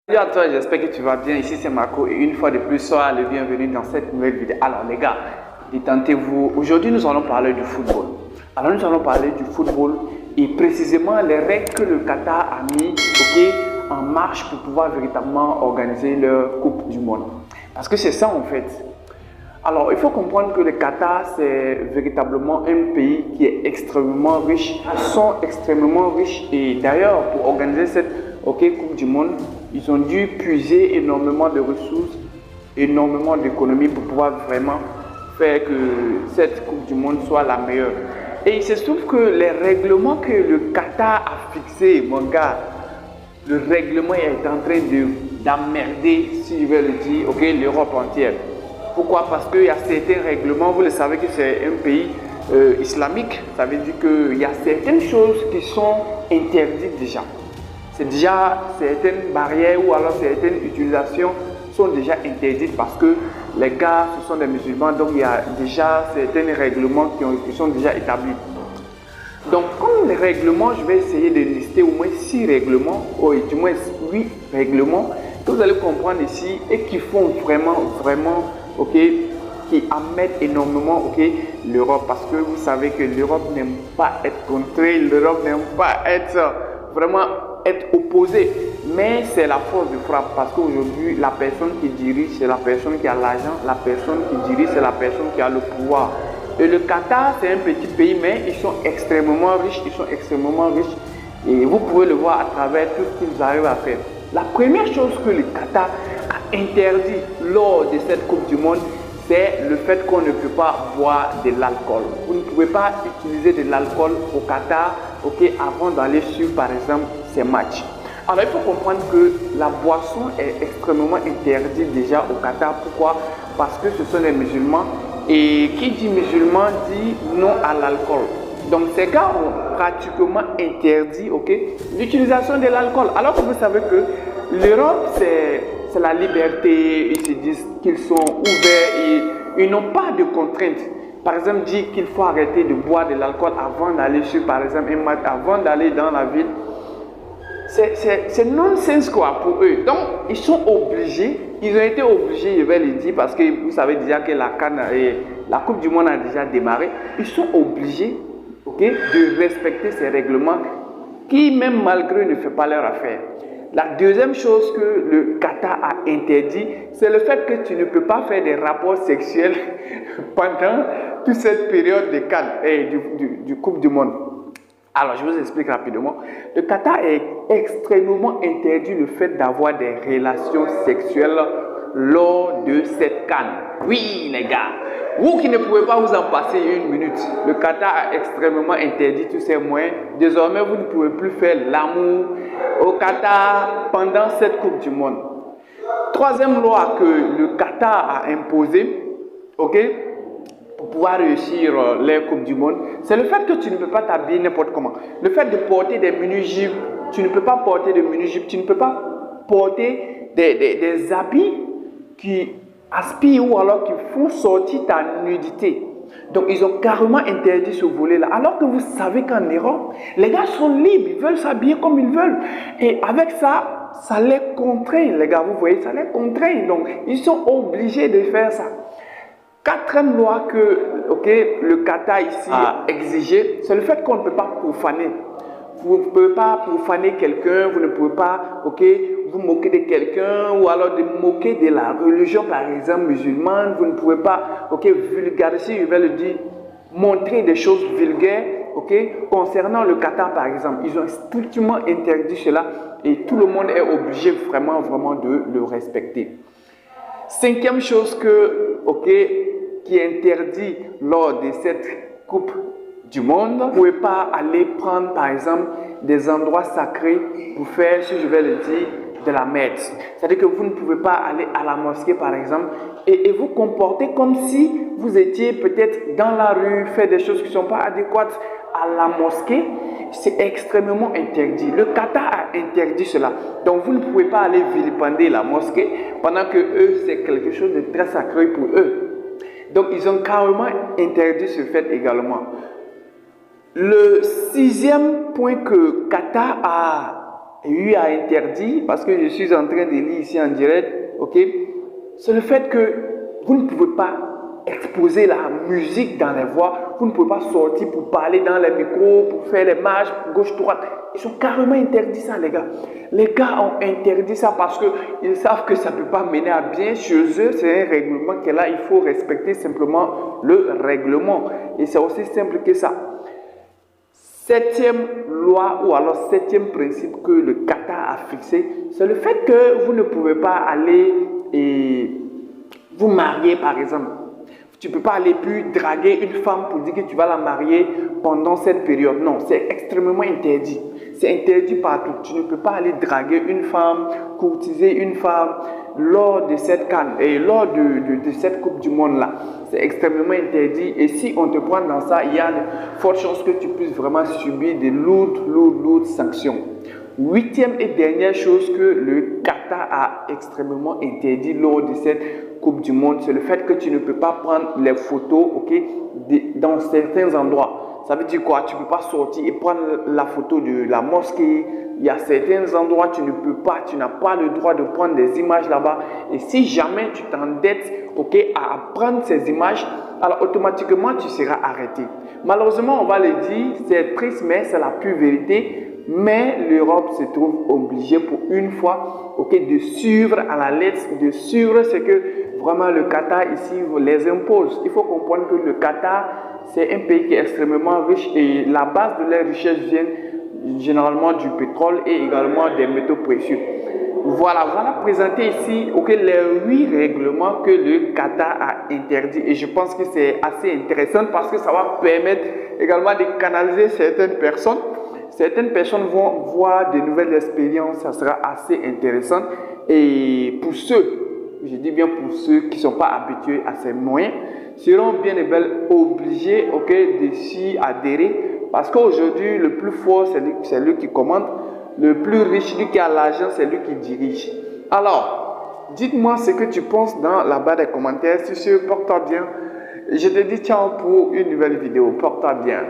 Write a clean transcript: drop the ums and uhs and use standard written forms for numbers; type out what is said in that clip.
Salut à toi, j'espère que tu vas bien. Ici c'est Marco et une fois de plus, sois le bienvenu dans cette nouvelle vidéo. Alors les gars, détendez-vous. Aujourd'hui nous allons parler du football. Alors nous allons parler du football et précisément les règles que le Qatar a mis en marche pour pouvoir véritablement organiser leur Coupe du Monde. Parce que c'est ça en fait. Alors, il faut comprendre que le Qatar, c'est véritablement un pays qui est extrêmement riche. Ils sont extrêmement riches et d'ailleurs, pour organiser cette Coupe du Monde, ils ont dû puiser énormément de ressources, énormément d'économies pour pouvoir vraiment faire que cette Coupe du Monde soit la meilleure. Et il se trouve que les règlements que le Qatar a fixés, mon gars, le règlement est en train d'emmerder, si je vais le dire, l'Europe entière. Pourquoi? Parce qu'il y a certains règlements, vous le savez que c'est un pays islamique, ça veut dire qu'il y a certaines choses qui sont interdites déjà. C'est déjà certaines barrières ou alors certaines utilisations sont déjà interdites parce que les gars, ce sont des musulmans, donc il y a déjà certains règlements qui sont déjà établis. Donc, comme les règlements, je vais essayer de lister au moins 6 règlements, ou du moins 8 règlements que vous allez comprendre ici et qui font vraiment, qui amènent énormément l'Europe, parce que vous savez que l'Europe n'aime pas être contrée, l'Europe n'aime pas être opposée, mais c'est la force de frappe, parce qu'aujourd'hui la personne qui dirige c'est la personne qui a l'argent, la personne qui dirige c'est la personne qui a le pouvoir. Et le Qatar c'est un petit pays, mais ils sont extrêmement riches, et vous pouvez le voir à travers tout ce qu'ils arrivent à faire. La première chose que le Qatar a interdit lors de cette Coupe du Monde, c'est le fait qu'on ne peut pas boire de l'alcool. Vous ne pouvez pas utiliser de l'alcool au Qatar avant d'aller sur, par exemple, ces matchs. Alors, il faut comprendre que la boisson est extrêmement interdite déjà au Qatar. Pourquoi? Parce que ce sont les musulmans. Et qui dit musulman dit non à l'alcool. Donc, ces gars ont pratiquement interdit l'utilisation de l'alcool. Alors que vous savez que l'Europe, c'est la liberté. Ils se disent qu'ils sont ouverts et ils n'ont pas de contraintes. Par exemple, dire qu'il faut arrêter de boire de l'alcool avant d'aller sur, par exemple, un match, avant d'aller dans la ville. C'est nonsense quoi pour eux. Donc, ils sont obligés, ils ont été obligés, je vais le dire, parce que vous savez déjà que la Coupe du Monde a déjà démarré. Ils sont obligés de respecter ces règlements qui, même malgré eux, ne fait pas leur affaire. La deuxième chose que le Qatar a interdit, c'est le fait que tu ne peux pas faire des rapports sexuels pendant toute cette période de CAN et du Coupe du Monde. Alors, je vous explique rapidement. Le Qatar est extrêmement interdit le fait d'avoir des relations sexuelles lors de cette CAN. Oui, les gars, vous qui ne pouvez pas vous en passer une minute, le Qatar a extrêmement interdit tous ces moyens. Désormais, vous ne pouvez plus faire l'amour au Qatar pendant cette Coupe du Monde. Troisième loi que le Qatar a imposée, pour pouvoir réussir les Coupes du Monde, c'est le fait que tu ne peux pas t'habiller n'importe comment. Le fait de porter des mini-jupes, tu ne peux pas porter des mini-jupes, tu ne peux pas porter des habits qui aspirent ou alors qui font sortir ta nudité. Donc ils ont carrément interdit ce volet-là. Alors que vous savez qu'en Europe, les gars sont libres, ils veulent s'habiller comme ils veulent. Et avec ça, ça les contraint, les gars, vous voyez, ça les contraint. Donc ils sont obligés de faire ça. Quatrième loi que le Qatar ici a exigé, c'est le fait qu'on ne peut pas profaner. Vous ne pouvez pas profaner quelqu'un, vous ne pouvez pas vous moquer de quelqu'un ou alors de moquer de la religion, par exemple musulmane. Vous ne pouvez pas vulgariser, je vais le dire, montrer des choses vulgaires concernant le Qatar, par exemple. Ils ont strictement interdit cela et tout le monde est obligé vraiment de le respecter. Cinquième chose qui est interdit lors de cette Coupe du Monde, vous ne pouvez pas aller prendre par exemple des endroits sacrés pour faire, si je vais le dire, de la messe. C'est-à-dire que vous ne pouvez pas aller à la mosquée par exemple et vous comporter comme si vous étiez peut-être dans la rue, faire des choses qui ne sont pas adéquates à la mosquée. C'est extrêmement interdit. Le Qatar a interdit cela. Donc vous ne pouvez pas aller vilipender la mosquée pendant que eux, c'est quelque chose de très sacré pour eux. Donc, ils ont carrément interdit ce fait également. Le sixième point que Qatar a lui a interdit, parce que je suis en train de lire ici en direct, ok, c'est le fait que vous ne pouvez pas exposer la musique dans les voies, vous ne pouvez pas sortir pour parler dans les micros, pour faire les marches, gauche-droite. Ils ont carrément interdit ça, les gars. Les gars ont interdit ça parce qu'ils savent que ça ne peut pas mener à bien. Chez eux, c'est un règlement qui est là, il faut respecter simplement le règlement. Et c'est aussi simple que ça. Septième loi ou alors septième principe que le Qatar a fixé, c'est le fait que vous ne pouvez pas aller et vous marier par exemple. Tu ne peux pas aller plus draguer une femme pour dire que tu vas la marier pendant cette période. Non, c'est extrêmement interdit. C'est interdit partout. Tu ne peux pas aller draguer une femme, courtiser une femme lors de cette CAN et lors de cette Coupe du Monde là. C'est extrêmement interdit. Et si on te prend dans ça, il y a de fortes chances que tu puisses vraiment subir de lourdes sanctions. Huitième et dernière chose que le Qatar a extrêmement interdit lors de cette Coupe du Monde, c'est le fait que tu ne peux pas prendre les photos, dans certains endroits. Ça veut dire quoi? Tu ne peux pas sortir et prendre la photo de la mosquée. Il y a certains endroits, tu ne peux pas, tu n'as pas le droit de prendre des images là-bas. Et si jamais tu t'endettes, à prendre ces images, alors automatiquement tu seras arrêté. Malheureusement, on va le dire, c'est triste, mais c'est la pure vérité. Mais l'Europe se trouve obligée pour une fois de suivre à la lettre, de suivre ce que vraiment le Qatar ici les impose. Il faut comprendre que le Qatar, c'est un pays qui est extrêmement riche et la base de leur richesse vient généralement du pétrole et également des métaux précieux. Voilà présenté ici les 8 règlements que le Qatar a interdits et je pense que c'est assez intéressant parce que ça va permettre également de canaliser certaines personnes. Certaines personnes vont voir de nouvelles expériences, ça sera assez intéressant. Et pour ceux, je dis bien pour ceux qui ne sont pas habitués à ces moyens, seront bien et bien obligés de s'y adhérer. Parce qu'aujourd'hui, le plus fort, c'est lui qui commande. Le plus riche, celui qui a l'argent, c'est lui qui dirige. Alors, dites-moi ce que tu penses dans la barre des commentaires. Si tu porte-toi bien. Je te dis ciao pour une nouvelle vidéo. Porte-toi bien.